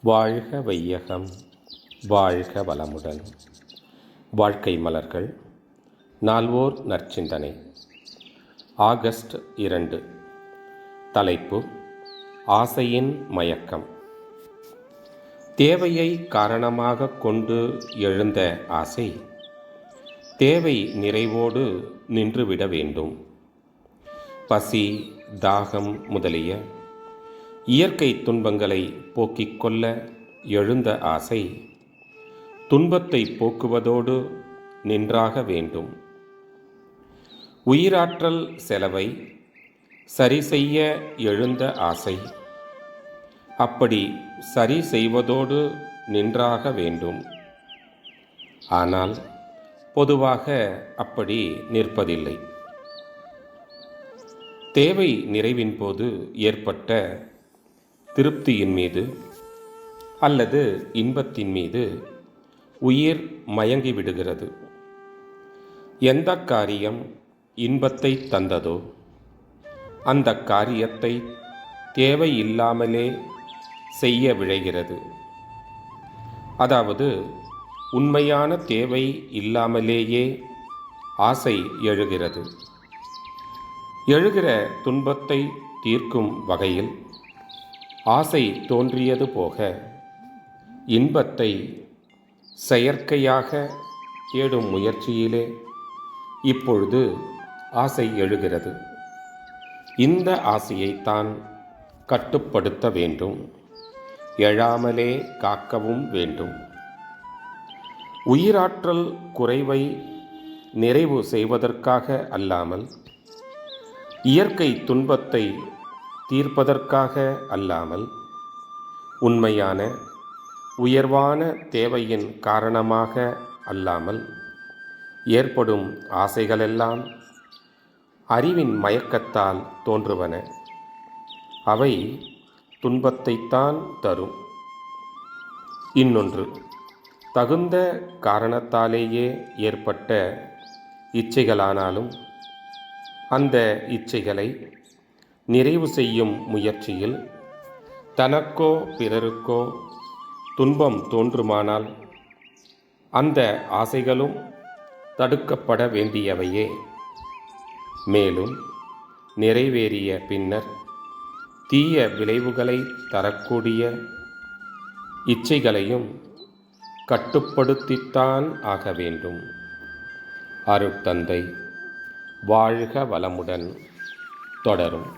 வாழ்க வையகம், வாழ்க வளமுடன். வாழ்க்கை மலர்கள். நால்வோர் நற்சிந்தனை. ஆகஸ்ட் 2. தலைப்பு: ஆசையின் மயக்கம். தேவையை காரணமாக கொண்டு எழுந்த ஆசை தேவை நிறைவோடு நின்றுவிட வேண்டும். பசி, தாகம் முதலிய இயற்கை துன்பங்களை போக்கிக் கொள்ள எழுந்த ஆசை துன்பத்தை போக்குவதோடு நின்றாக வேண்டும். உயிராற்றல் செலவை சரி செய்ய எழுந்த ஆசை அப்படி சரி செய்வதோடு நின்றாக வேண்டும். ஆனால் பொதுவாக அப்படி நிற்பதில்லை. தேவை நிறைவின் போது ஏற்பட்ட திருப்தியின் மீது அல்லது இன்பத்தின் மீது உயிர் மயங்கிவிடுகிறது. எந்த காரியம் இன்பத்தை தந்ததோ அந்த காரியத்தை தேவையில்லாமலே செய்ய விழைகிறது. அதாவது உண்மையான தேவை இல்லாமலேயே ஆசை எழுகிறது. எழுகிற துன்பத்தை தீர்க்கும் வகையில் ஆசை தோன்றியது போக இன்பத்தை செயற்கையாக தேடும் முயற்சியிலே இப்பொழுது ஆசை எழுகிறது. இந்த ஆசையைத்தான் கட்டுப்படுத்த வேண்டும், எழாமலே காக்கவும் வேண்டும். உயிராற்றல் குறைவை நிறைவு செய்வதற்காக அல்லாமல், இயற்கை துன்பத்தை தீர்ப்பதற்காக அல்லாமல், உண்மையான உயர்வான தேவையின் காரணமாக அல்லாமல் ஏற்படும் ஆசைகளெல்லாம் அறிவின் மயக்கத்தால் தோன்றுவன. அவை துன்பத்தைத்தான் தரும். இன்னொன்று, தகுந்த காரணத்தாலேயே ஏற்பட்ட இச்சைகளானாலும் அந்த இச்சைகளை நிறைவு செய்யும் முயற்சியில் தனக்கோ பிறருக்கோ துன்பம் தோன்றுமானால் அந்த ஆசைகளும் தடுக்கப்பட வேண்டியவையே. மேலும் நிறைவேறிய பின்னர் தீய விளைவுகளை தரக்கூடிய இச்சைகளையும் கட்டுப்படுத்தித்தான் ஆக வேண்டும். அருட்தந்தை வாழ்க வளமுடன் தொடரும்.